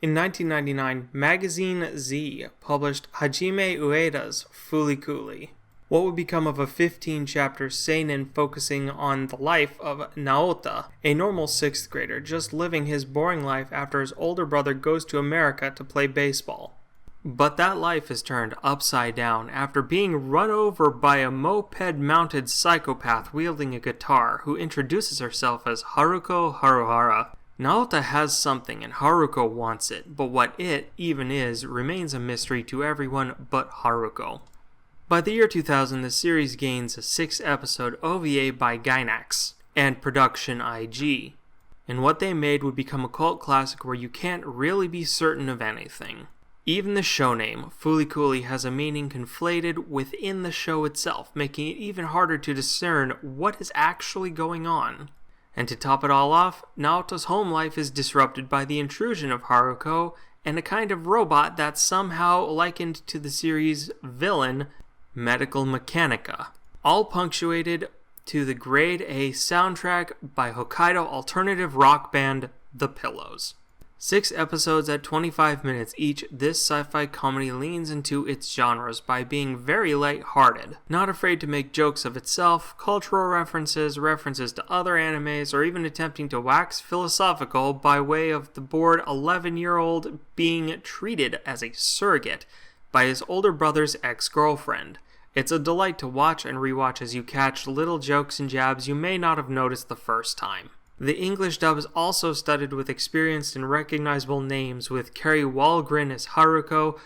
In 1999, magazine Z published Hajime Ueda's *Fooly Cooly*, what would become of a 15-chapter seinen focusing on the life of Naota, a normal 6th grader just living his boring life after his older brother goes to America to play baseball. But that life is turned upside down after being run over by a moped-mounted psychopath wielding a guitar who introduces herself as Haruko Haruhara. Naota has something and Haruko wants it, but what it even is remains a mystery to everyone but Haruko. By the year 2000, the series gains a 6-episode OVA by Gainax and Production I.G, and what they made would become a cult classic where you can't really be certain of anything. Even the show name, Fooly Cooly, has a meaning conflated within the show itself, making it even harder to discern what is actually going on. And to top it all off, Naota's home life is disrupted by the intrusion of Haruko and a kind of robot that's somehow likened to the series' villain, Medical Mechanica, all punctuated to the grade A soundtrack by Hokkaido alternative rock band The Pillows. 6 episodes at 25 minutes each, this sci-fi comedy leans into its genres by being very light-hearted, not afraid to make jokes of itself, cultural references to other animes, or even attempting to wax philosophical by way of the bored 11-year-old being treated as a surrogate by his older brother's ex-girlfriend. It's a delight to watch and rewatch as you catch little jokes and jabs you may not have noticed the first time. The English dub is also studded with experienced and recognizable names, with Kerry Walgren as Haruko,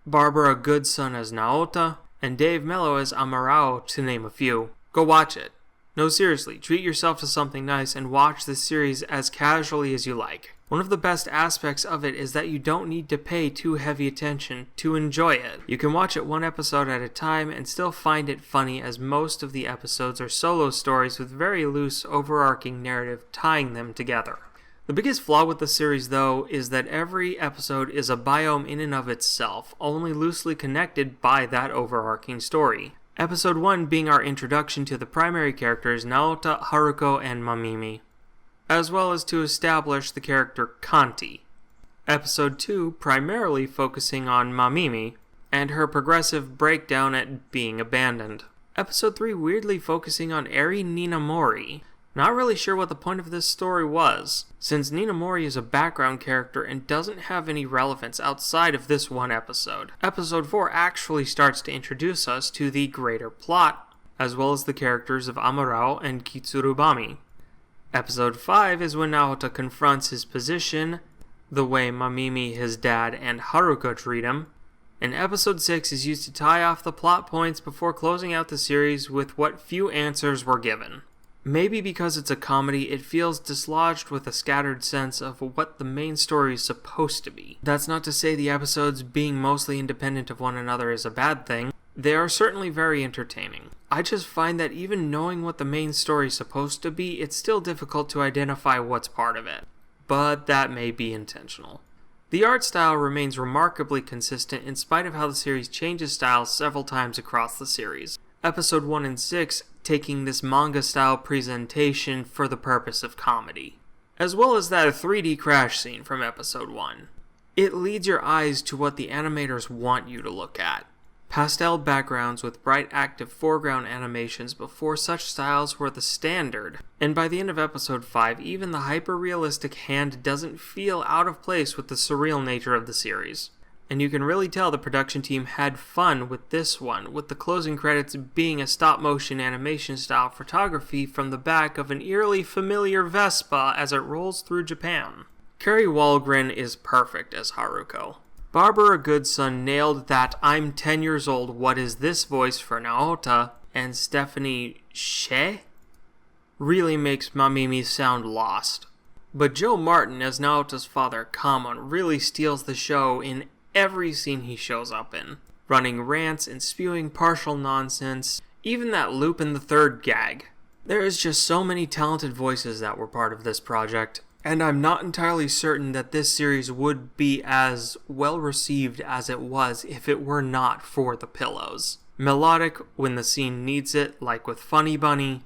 Barbara Goodson as Naota, and Dave Mello as Amarao, to name a few. Go watch it. No, seriously, treat yourself to something nice and watch this series as casually as you like. One of the best aspects of it is that you don't need to pay too heavy attention to enjoy it. You can watch it one episode at a time and still find it funny, as most of the episodes are solo stories with very loose overarching narrative tying them together. The biggest flaw with the series, though, is that every episode is a biome in and of itself, only loosely connected by that overarching story. Episode 1 being our introduction to the primary characters Naota, Haruko, and Mamimi, as well as to establish the character Kanti. Episode 2 primarily focusing on Mamimi and her progressive breakdown at being abandoned. Episode 3 weirdly focusing on Eri Ninamori. Not really sure what the point of this story was, since Ninamori is a background character and doesn't have any relevance outside of this one episode. Episode 4 actually starts to introduce us to the greater plot, as well as the characters of Amarao and Kitsurubami. Episode 5 is when Naota confronts his position, the way Mamimi, his dad, and Haruko treat him, and Episode 6 is used to tie off the plot points before closing out the series with what few answers were given. Maybe because it's a comedy, it feels dislodged with a scattered sense of what the main story is supposed to be. That's not to say the episodes being mostly independent of one another is a bad thing. They are certainly very entertaining. I just find that even knowing what the main story is supposed to be, it's still difficult to identify what's part of it. But that may be intentional. The art style remains remarkably consistent in spite of how the series changes styles several times across the series. Episode 1 and 6 taking this manga-style presentation for the purpose of comedy, as well as that 3D crash scene from Episode 1. It leads your eyes to what the animators want you to look at. Pastel backgrounds with bright active foreground animations before such styles were the standard, and by the end of Episode 5, even the hyper-realistic hand doesn't feel out of place with the surreal nature of the series. And you can really tell the production team had fun with this one, with the closing credits being a stop-motion animation-style photography from the back of an eerily familiar Vespa as it rolls through Japan. Kerry Walgren is perfect as Haruko. Barbara Goodson nailed that "I'm 10 years old, what is this voice" for Naota, and Stephanie Sheh really makes Mamimi sound lost. But Joe Martin as Naota's father, Kamon, really steals the show in every scene he shows up in, running rants and spewing partial nonsense, even that Lupin the Third gag. There is just so many talented voices that were part of this project, and I'm not entirely certain that this series would be as well received as it was if it were not for The Pillows. Melodic when the scene needs it, like with Funny Bunny,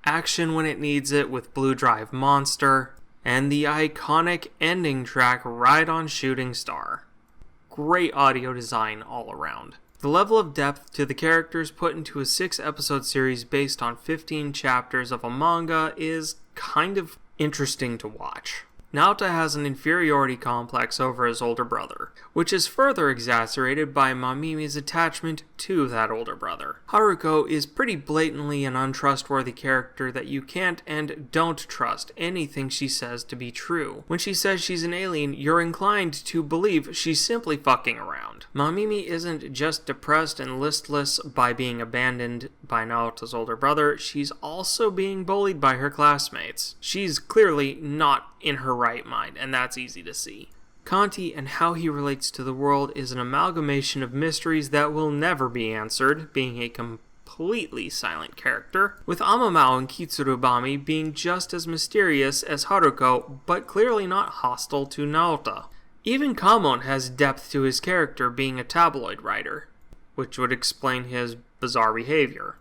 action when it needs it with Blue Drive Monster, and the iconic ending track right on Shooting Star. Great audio design all around. The level of depth to the characters put into a 6-episode series based on 15 chapters of a manga is kind of interesting to watch. Naota has an inferiority complex over his older brother, which is further exacerbated by Mamimi's attachment to that older brother. Haruko is pretty blatantly an untrustworthy character that you can't and don't trust anything she says to be true. When she says she's an alien, you're inclined to believe she's simply fucking around. Mamimi isn't just depressed and listless by being abandoned by Naota's older brother, she's also being bullied by her classmates. She's clearly not in her right mind, and that's easy to see. Kanti and how he relates to the world is an amalgamation of mysteries that will never be answered, being a completely silent character, with Amamao and Kitsurubami being just as mysterious as Haruko, but clearly not hostile to Naota. Even Kamon has depth to his character, being a tabloid writer, which would explain his bizarre behavior.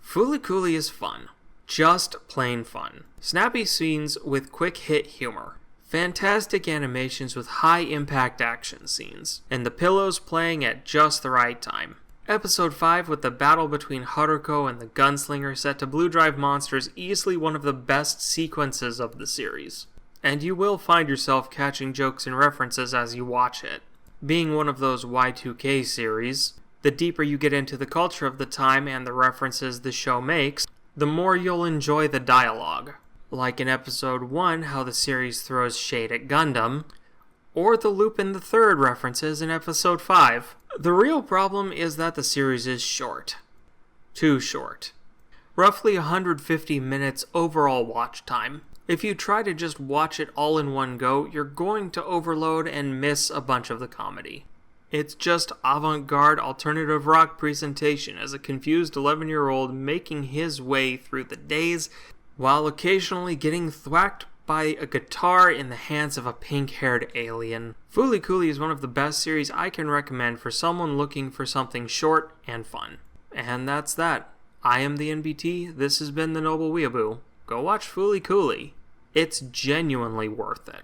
Fulikuli is fun. Just plain fun. Snappy scenes with quick hit humor. Fantastic animations with high impact action scenes. And the pillows playing at just the right time. Episode 5 with the battle between Haruko and the gunslinger set to Blue Drive Monsters, easily one of the best sequences of the series. And you will find yourself catching jokes and references as you watch it. Being one of those Y2K series, the deeper you get into the culture of the time and the references the show makes, the more you'll enjoy the dialogue. Like in episode 1, how the series throws shade at Gundam, or the Lupin the Third references in episode 5. The real problem is that the series is short. Too short. Roughly 150 minutes overall watch time. If you try to just watch it all in one go, you're going to overload and miss a bunch of the comedy. It's just avant-garde alternative rock presentation as a confused 11-year-old making his way through the days while occasionally getting thwacked by a guitar in the hands of a pink-haired alien. Fulikuli is one of the best series I can recommend for someone looking for something short and fun. And that's that. I am the NBT, this has been the Noble Weeaboo. Go watch Fulikuli. It's genuinely worth it.